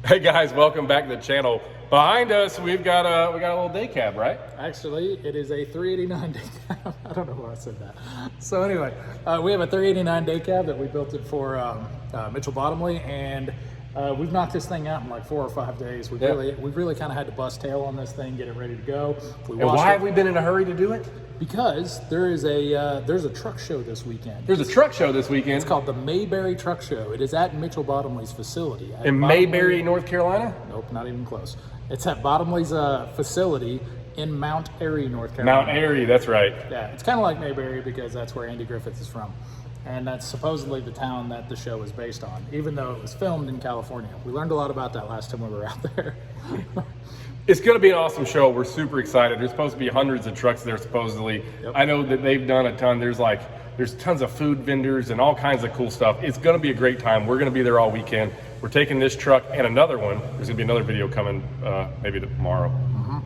Hey guys, welcome back to the channel. Behind us, we got a little day cab, right? Actually, it is a 389 day cab. I don't know why I said that. So anyway, we have a 389 day cab that we built it for Mitchel Bottomley, and we've knocked this thing out in like 4 or 5 days. We've really kind of had to bust tail on this thing, get it ready to go. And why have we been in a hurry to do it? Because there's a truck show this weekend. There's a truck show this weekend. It's called the Mayberry Truck Show. It is at Mitchel Bottomley's facility. In Mayberry, North Carolina? Nope, not even close. It's at Bottomley's facility in Mount Airy, North Carolina. Mount Airy, that's right. Yeah, it's kind of like Mayberry because that's where Andy Griffith is from. And that's supposedly the town that the show is based on, even though it was filmed in California. We learned a lot about that last time we were out there. It's going to be an awesome show. We're super excited. There's supposed to be hundreds of trucks there, supposedly. Yep. I know that they've done a ton. There's tons of food vendors and all kinds of cool stuff. It's going to be a great time. We're going to be there all weekend. We're taking this truck and another one. There's going to be another video coming maybe tomorrow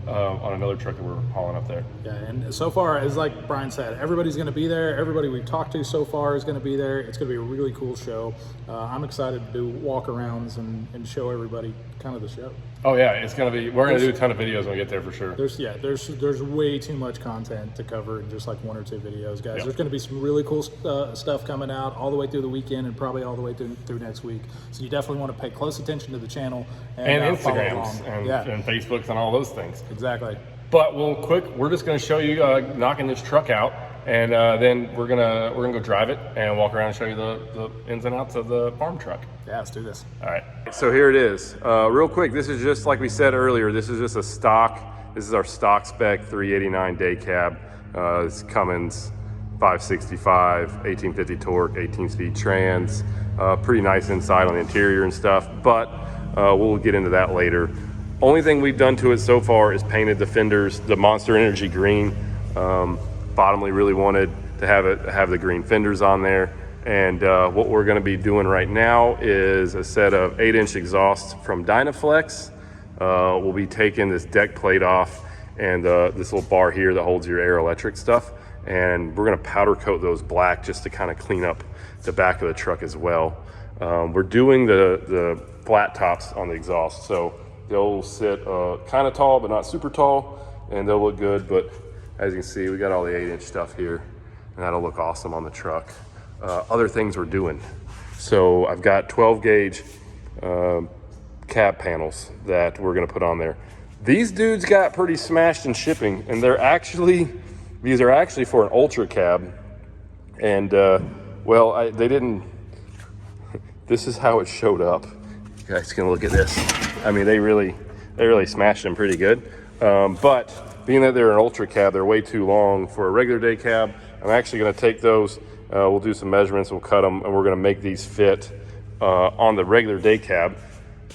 on another truck that we're hauling up there. Yeah, and so far, as like Brian said, everybody's going to be there. Everybody we've talked to so far is going to be there. It's going to be a really cool show. I'm excited to do walk-arounds and show everybody kind of the show. Oh yeah, it's going to be, we're going to do a ton of videos when we get there for sure. There's way too much content to cover in just like 1 or 2 videos, guys. Yep. There's going to be some really cool stuff coming out all the way through the weekend and probably all the way through next week. So you definitely want to pay close attention to the channel and Instagrams and Facebooks and all those things. Exactly. But we're just going to show you knocking this truck out, and then we're gonna go drive it and walk around and show you the ins and outs of the farm truck. Yeah, let's do this. All right. So here it is. Real quick, this is just like we said earlier. This is just a stock. This is our stock spec 389 day cab. It's Cummins 565, 1850 torque, 18-speed trans. Pretty nice inside on the interior and stuff, but we'll get into that later. Only thing we've done to it so far is painted the fenders the Monster Energy green. Bottomley really wanted to have the green fenders on there, and what we're going to be doing right now is a set of 8-inch exhausts from Dynaflex. We'll be taking this deck plate off and this little bar here that holds your air electric stuff, and we're going to powder coat those black just to kind of clean up the back of the truck as well. We're doing the flat tops on the exhaust, so they'll sit kind of tall but not super tall, and they'll look good. But as you can see, we got all the 8-inch stuff here, and that'll look awesome on the truck. Other things we're doing, so I've got 12 gauge cab panels that we're gonna put on there. These dudes got pretty smashed in shipping, and these are actually for an ultra cab, and well, they didn't. This is how it showed up. You guys can look at this. I mean, they really smashed them pretty good. But being that they're an ultra cab, they're way too long for a regular day cab. I'm actually going to take those. We'll do some measurements. We'll cut them, and we're going to make these fit on the regular day cab.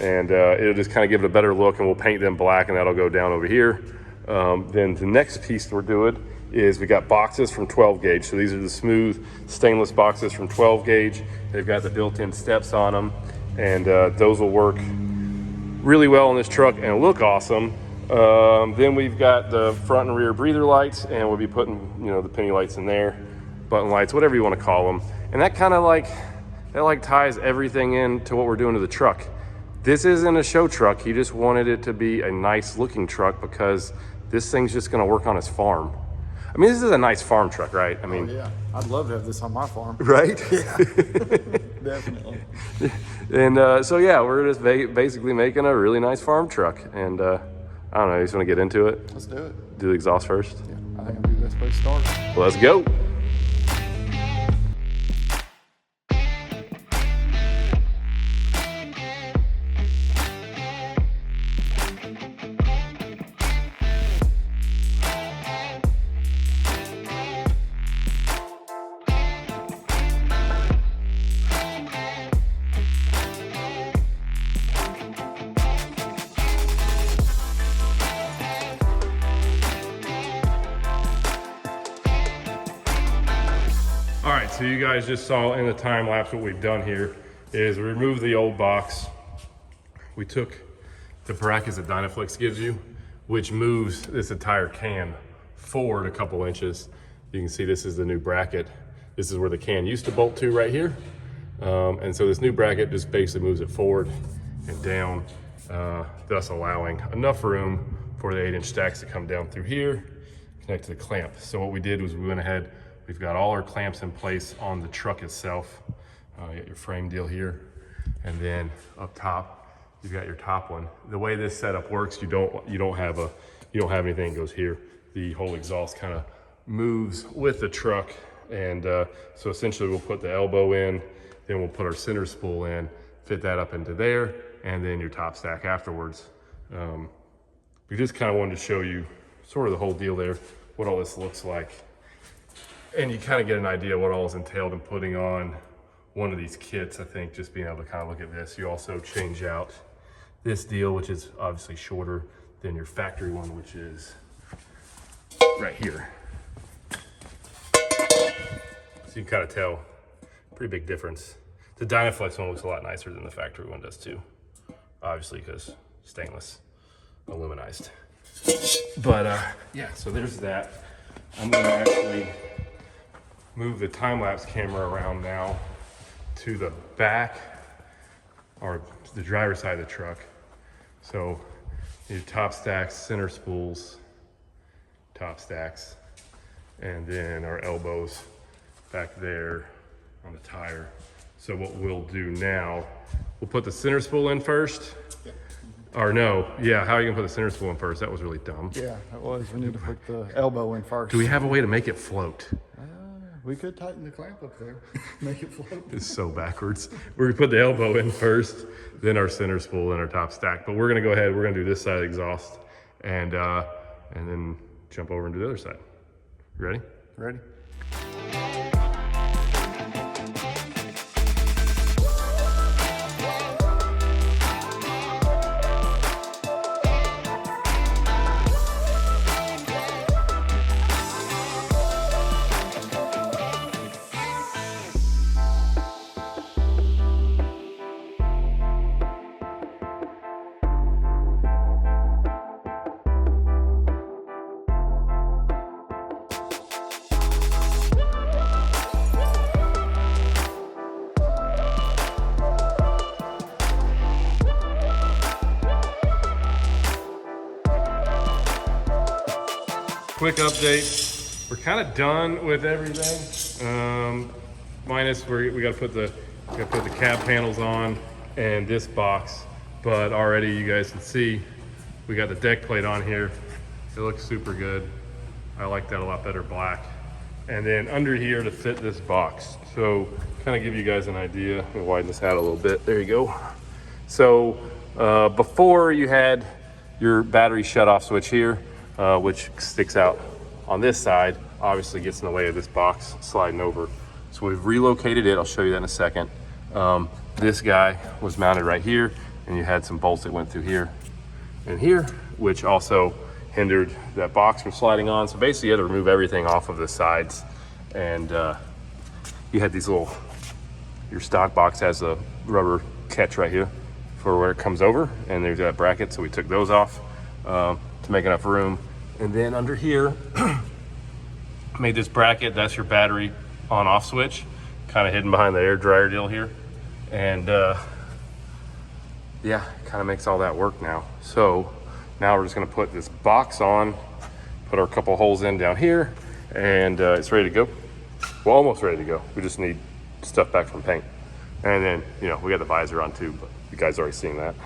And it'll just kind of give it a better look. And we'll paint them black, and that'll go down over here. Then the next piece we're doing is we got boxes from 12 gauge. So these are the smooth stainless boxes from 12 gauge. They've got the built-in steps on them, and those will work really well on this truck and look awesome. Then we've got the front and rear breather lights, and we'll be putting, the penny lights in there, button lights, whatever you want to call them. And that kind of ties everything into what we're doing to the truck. This isn't a show truck. He just wanted it to be a nice looking truck because this thing's just going to work on his farm. I mean, this is a nice farm truck, right? I mean, oh, yeah, I'd love to have this on my farm. Right? Yeah, definitely. And so yeah, we're just basically making a really nice farm truck. And I don't know, you just want to get into it? Let's do it. Do the exhaust first? Yeah, I think that'd be the best place to start. Let's go. All right, so you guys just saw in the time lapse what we've done here is we removed the old box. We took the brackets that Dynaflex gives you, which moves this entire can forward a couple inches. You can see this is the new bracket. This is where the can used to bolt to right here. And so this new bracket just basically moves it forward and down. thus allowing enough room for the 8-inch stacks to come down through here, connect to the clamp. So what we did was we went ahead, we've got all our clamps in place on the truck itself. You got your frame deal here, and then up top, you've got your top one. The way this setup works, you don't have anything that goes here. The whole exhaust kind of moves with the truck, and so essentially we'll put the elbow in, then we'll put our center spool in, fit that up into there, and then your top stack afterwards. We just kind of wanted to show you sort of the whole deal there, what all this looks like. And you kind of get an idea what all is entailed in putting on one of these kits. I think just being able to kind of look at this. You also change out this deal, which is obviously shorter than your factory one, which is right here. So you can kind of tell, pretty big difference. The Dynaflex one looks a lot nicer than the factory one does too. Obviously because stainless, aluminized. But yeah, so there's that. I'm gonna actually move the time-lapse camera around now to the back, or the driver's side of the truck. So your top stacks, center spools, top stacks, and then our elbows back there on the tire. So what we'll do now, we'll put the center spool in first. Or no, yeah, how are you gonna put the center spool in first? That was really dumb. Yeah, it was. We need to put the elbow in first. Do we have a way to make it float? We could tighten the clamp up there, make it float. It's so backwards. We're gonna put the elbow in first, then our center spool and our top stack. But we're gonna go ahead, we're gonna do this side of the exhaust and then jump over and do the other side. You ready? Ready? Quick update. We're kind of done with everything. Minus we got to put the cab panels on and this box. But already you guys can see we got the deck plate on here. It looks super good. I like that a lot better black. And then under here to fit this box. So kind of give you guys an idea. Let me widen this out a little bit. There you go. So before you had your battery shut off switch here, which sticks out on this side, obviously gets in the way of this box sliding over. So we've relocated it. I'll show you that in a second. This guy was mounted right here, and you had some bolts that went through here and here, which also hindered that box from sliding on. So basically you had to remove everything off of the sides, and you had these little, your stock box has a rubber catch right here for where it comes over, and there's that bracket, so we took those off to make enough room. And then under here, made this bracket, that's your battery on off switch, kind of hidden behind the air dryer deal here. And yeah, kind of makes all that work now. So now we're just gonna put this box on, put our couple holes in down here, and it's ready to go. Well, almost ready to go. We just need stuff back from paint. And then, you know, we got the visor on too, but you guys already seen that.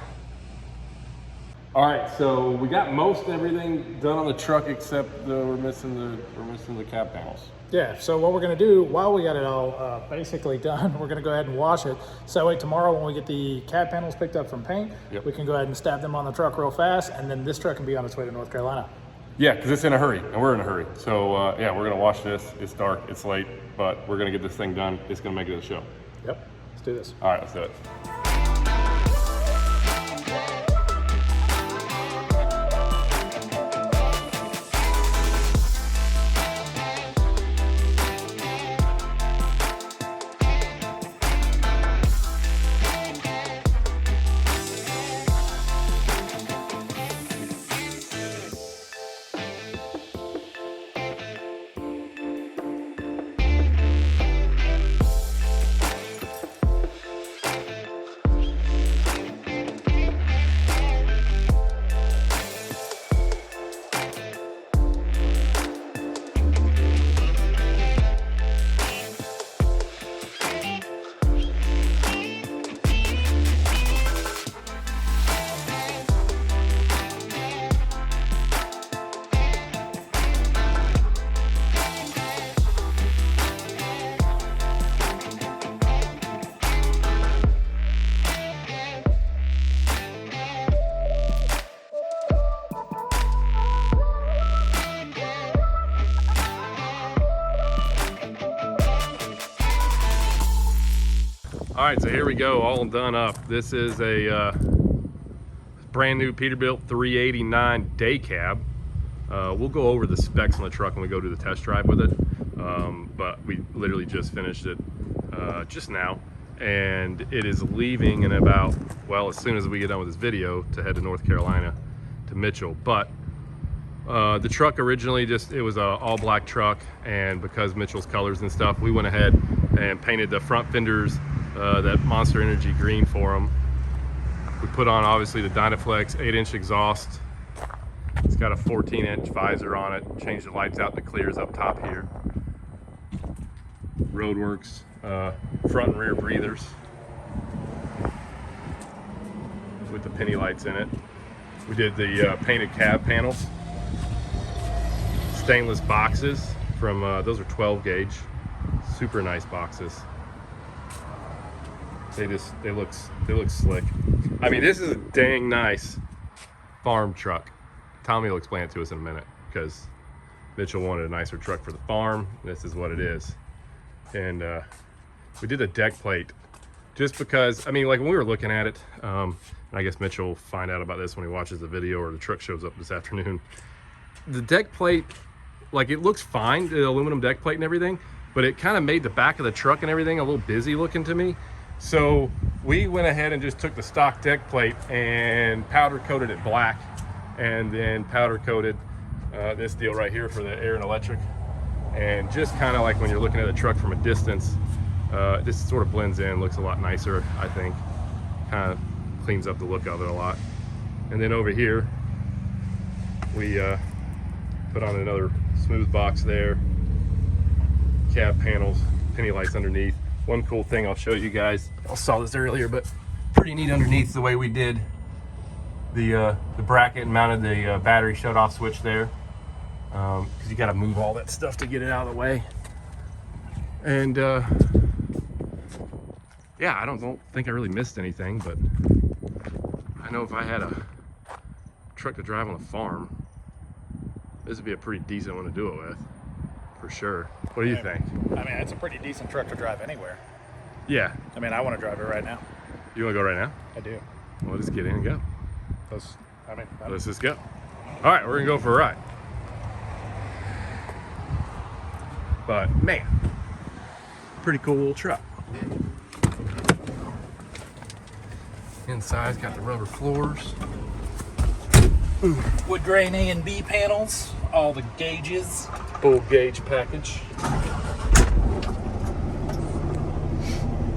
All right, so we got most everything done on the truck except we're missing the cab panels. Yeah, so what we're gonna do while we got it all basically done, we're gonna go ahead and wash it. So that way tomorrow when we get the cab panels picked up from paint, we can go ahead and stab them on the truck real fast, and then this truck can be on its way to North Carolina. Yeah, because it's in a hurry, and we're in a hurry. So yeah, we're gonna wash this. It's dark, it's late, but we're gonna get this thing done. It's gonna make it a show. Yep, let's do this. All right, let's do it. All right, so here we go, all done up. This is a brand new Peterbilt 389 day cab. We'll go over the specs on the truck when we go do the test drive with it. But we literally just finished it just now, and it is leaving in about, well, as soon as we get done with this video, to head to North Carolina to Mitchell. But the truck originally it was a all black truck, and because Mitchell's colors and stuff, we went ahead and painted the front fenders that Monster Energy green for them. We put on obviously the Dynaflex 8-inch exhaust. It's got a 14-inch visor on it. Changed the lights out, the clears up top here. Roadworks, front and rear breathers with the penny lights in it. We did the painted cab panels. Stainless boxes from those are 12 gauge, super nice boxes. They look slick. I mean, this is a dang nice farm truck. Tommy will explain it to us in a minute, because Mitchell wanted a nicer truck for the farm. This is what it is. And we did a deck plate just because, I mean, like when we were looking at it, and I guess Mitchell will find out about this when he watches the video or the truck shows up this afternoon. The deck plate, like, it looks fine, the aluminum deck plate and everything, but it kind of made the back of the truck and everything a little busy looking to me. So we went ahead and just took the stock deck plate and powder coated it black, and then powder coated this deal right here for the air and electric. And just kind of like when you're looking at a truck from a distance, this sort of blends in, looks a lot nicer, I think. Kind of cleans up the look of it a lot. And then over here, we put on another smooth box there, cab panels, penny lights underneath. One cool thing I'll show you guys, I saw this earlier, but pretty neat underneath the way we did the bracket and mounted the battery shut-off switch there, because you got to move all that stuff to get it out of the way. And yeah, I don't think I really missed anything, but I know if I had a truck to drive on a farm, this would be a pretty decent one to do it with, for sure. What do you think? I mean, it's a pretty decent truck to drive anywhere. Yeah. I mean, I want to drive it right now. You want to go right now? I do. Well, let's get in and go. Let's just go. All right, we're gonna go for a ride. But man, pretty cool little truck. Inside's got the rubber floors. Wood grain A and B panels, all the gauges. Full gauge package.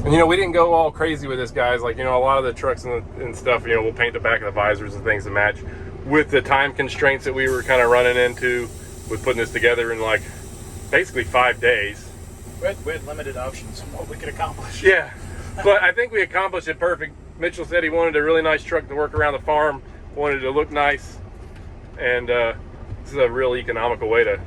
And, you know, we didn't go all crazy with this, guys. Like, you know, a lot of the trucks and stuff, you know, we'll paint the back of the visors and things to match. With the time constraints that we were kind of running into with putting this together in, like, basically 5 days. We had limited options on what we could accomplish. Yeah, but I think we accomplished it perfect. Mitchell said he wanted a really nice truck to work around the farm, wanted it to look nice, and this is a real economical way to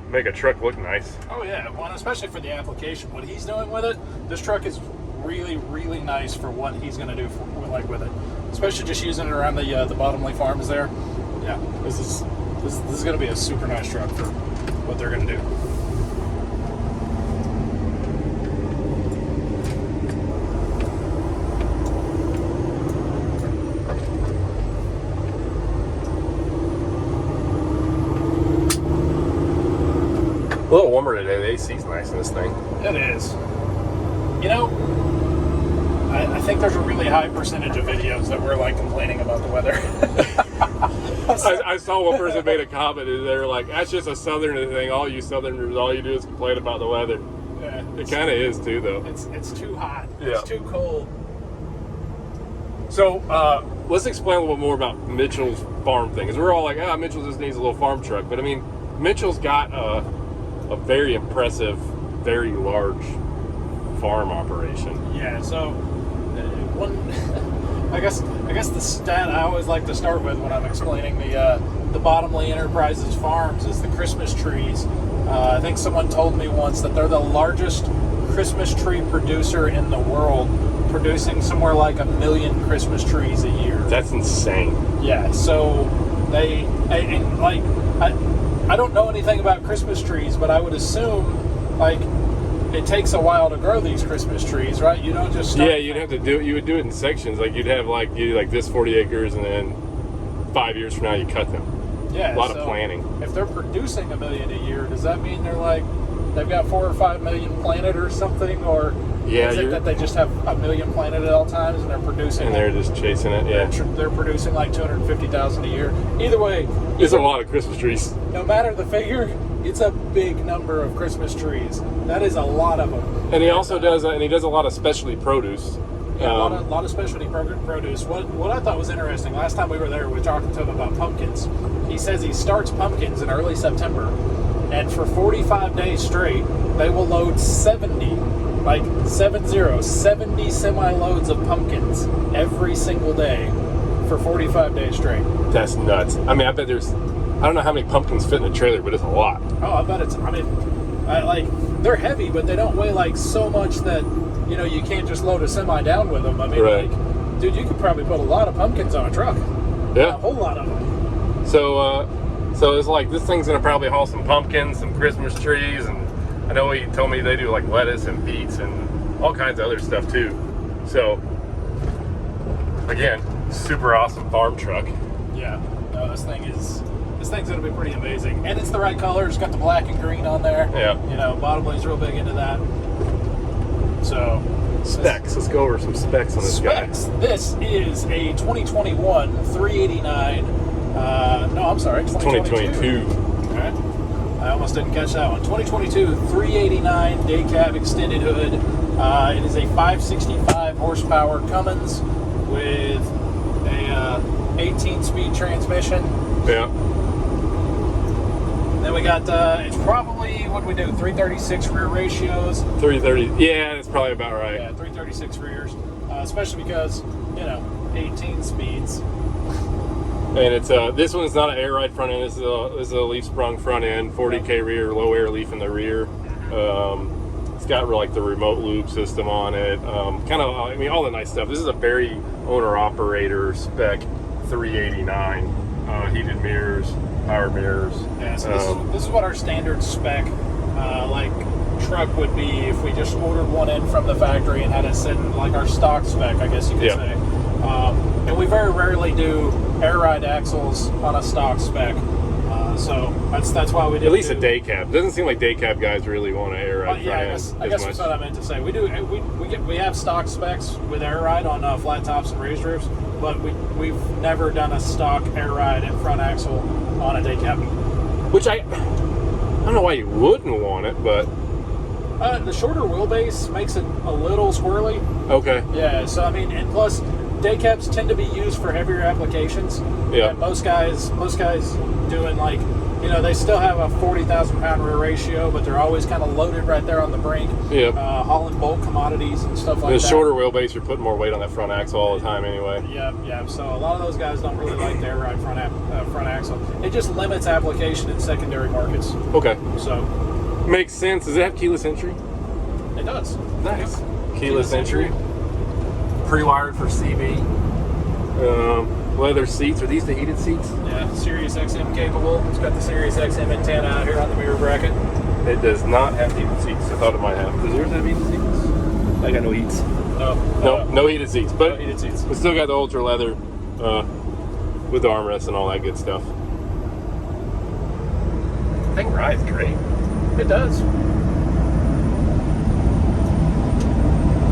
make a truck look nice. Oh yeah, well, especially for the application. What he's doing with it, this truck is really, really nice for what he's going to do with it. Especially just using it around the Bottomley farms there. Yeah, this is going to be a super nice truck for what they're going to do. A little warmer today. The AC's nice in this thing. It is. You know, I think there's a really high percentage of videos that we're like complaining about the weather. I saw one person made a comment and they were like, that's just a southern thing. All you southerners, all you do is complain about the weather. Yeah, it kind of is too, though. It's too hot. Yeah. It's too cold. So let's explain a little bit more about Mitchell's farm thing. Because we're all like, Mitchell just needs a little farm truck. But I mean, Mitchell's got a very impressive, very large farm operation. Yeah, so I guess the stat I always like to start with when I'm explaining the Bottomley Enterprises farms is the Christmas trees. I think someone told me once that they're the largest Christmas tree producer in the world, producing somewhere like 1 million Christmas trees a year. That's insane. Yeah, so I don't know anything about Christmas trees, but I would assume, like, it takes a while to grow these Christmas trees, right? You don't just start. Yeah, you'd have to do it. You would do it in sections. Like you'd have like this 40 acres, and then 5 years from now you cut them. Yeah, a lot of planning. If they're producing 1 million a year, does that mean they've got 4 or 5 million planted or something, or is it that they just have 1 million planted at all times and they're producing? And they're just chasing it. Yeah, they're producing like 250,000 a year. Either way, it's a lot of Christmas trees. No matter the figure, it's a big number of Christmas trees. That is a lot of them. And he also does, a lot of specialty produce. Yeah, a lot of specialty produce. What I thought was interesting, last time we were there, we were talking to him about pumpkins. He says he starts pumpkins in early September, and for 45 days straight, they will load 70 semi-loads of pumpkins every single day for 45 days straight. That's nuts. I mean, I bet I don't know how many pumpkins fit in a trailer, but it's a lot. Oh, I bet they're heavy, but they don't weigh so much that, you can't just load a semi down with them. I mean, right. Dude, you could probably put a lot of pumpkins on a truck. Yeah. A whole lot of them. So it's like this thing's gonna probably haul some pumpkins, some Christmas trees, and I know he told me they do like lettuce and beets and all kinds of other stuff too. So again, super awesome farm truck. Yeah. No, this thing's gonna be pretty amazing, and it's the right color. It's got the black and green on there. Yeah. Bottomley's real big into that. So specs. Let's go over some specs on this guy. This is a 2021 389. No, I'm sorry, 2022. All right. I almost didn't catch that one. 2022 389 day cab extended hood. It is a 565 horsepower Cummins with a 18-speed transmission. Yeah. Then we got, it's probably, what do we do, 336 rear ratios. 330, yeah, that's probably about right. Yeah, 336 rears, especially because, 18 speeds. And it's this one's not an air ride front end. This is a leaf sprung front end, 40K rear, low air leaf in the rear. It's got like the remote lube system on it. All the nice stuff. This is a very owner operator spec 389. Heated mirrors, power mirrors. Yeah, so this is what our standard spec truck would be if we just ordered one in from the factory and had it sit in like our stock spec, I guess you could say. And we very rarely do air ride axles on a stock spec. So that's why we did. At least a day cab. Doesn't seem like day cab guys really want to air ride. Yeah, I guess that's what I meant to say. We do. We have stock specs with air ride on flat tops and raised roofs, but we've never done a stock air ride and front axle on a day cab. Which I don't know why you wouldn't want it, but the shorter wheelbase makes it a little squirrely. Okay. Yeah. So I mean, and plus, day cabs tend to be used for heavier applications. Yeah. And most guys doing they still have a 40,000 pound rear ratio, but they're always kind of loaded right there on the brink. Yeah. Hauling bulk commodities and stuff like that. The shorter wheelbase, you're putting more weight on that front axle all the time anyway. Yeah. So a lot of those guys don't really like the air ride front axle. It just limits application in secondary markets. Okay. So makes sense. Does it have keyless entry? It does. Nice. Keyless entry. Pre-wired for CB. Leather seats. Are these the heated seats? Yeah, Sirius XM capable. It's got the Sirius XM antenna out here on the mirror bracket. It does not have heated seats. I thought it might have. Does yours have heated seats? I got no heats. No heated seats. But no heated seats. We still got the ultra leather with the armrests and all that good stuff. The thing rides great. It does.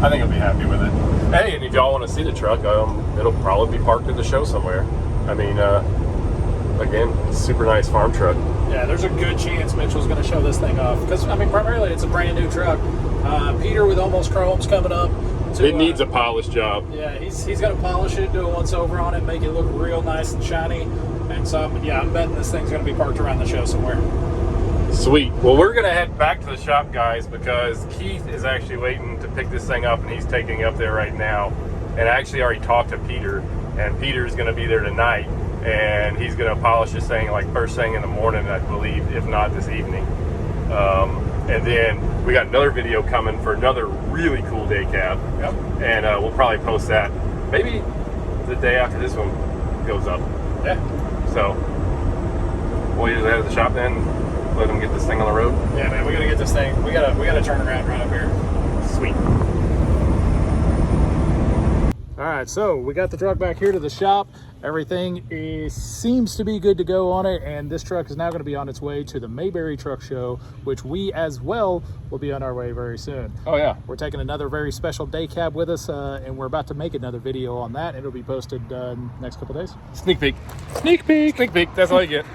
I think I'll be happy with it. Hey, and if y'all want to see the truck, it'll probably be parked at the show somewhere. I mean, again, super nice farm truck. Yeah, there's a good chance Mitchel's going to show this thing off. Because, I mean, primarily it's a brand new truck. Peter with Almost Chrome's coming up. It needs a polish job. Yeah, he's going to polish it, do a once over on it, make it look real nice and shiny. And so, I'm betting this thing's going to be parked around the show somewhere. Sweet. Well, we're going to head back to the shop, guys, because Keith is actually waiting to pick this thing up, and he's taking it up there right now. And I actually already talked to Peter, and Peter's going to be there tonight, and he's going to polish this thing like first thing in the morning, I believe, if not this evening. And then we got another video coming for another really cool day cab. Yep. And we'll probably post that maybe the day after this one goes up. Yeah. So we'll either head to the shop then. let them get this thing on the road? Yeah, man, we gotta get this thing. We gotta turn around right up here. Sweet. All right, so we got the truck back here to the shop. Everything seems to be good to go on it, and this truck is now going to be on its way to the Mayberry Truck Show, which we as well will be on our way very soon. Oh yeah. We're taking another very special day cab with us, and we're about to make another video on that. It'll be posted next couple days. Sneak peek. Sneak peek. Sneak peek. That's all you get.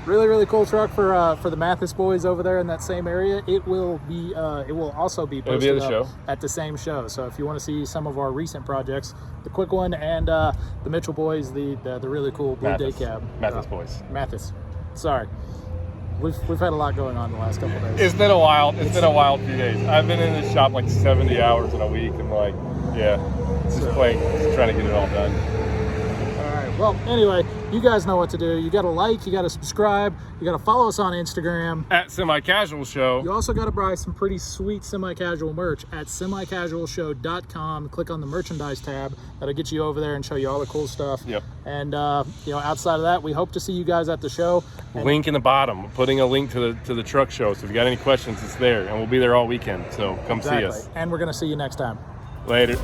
Really, really cool truck for the Mathis boys over there in that same area. It will be. It will also be posted at the same show. So if you want to see some of our recent projects, the quick one and the Mitchell boys, the really cool blue day cab. Mathis boys. Mathis. Sorry, we've had a lot going on the last couple of days. It's been a wild few days. I've been in this shop like 70 hours in a week. I'm like, yeah, just trying to get it all done. Well, anyway, you guys know what to do. You got to like, you got to subscribe, you got to follow us on Instagram. At Semi-Casual Show. You also got to buy some pretty sweet semi-casual merch at semicasualshow.com. Click on the merchandise tab. That'll get you over there and show you all the cool stuff. Yep. And, you know, outside of that, we hope to see you guys at the show. Link in the bottom. We're putting a link to the truck show. So if you got any questions, it's there. And we'll be there all weekend. So come see us. And we're going to see you next time. Later.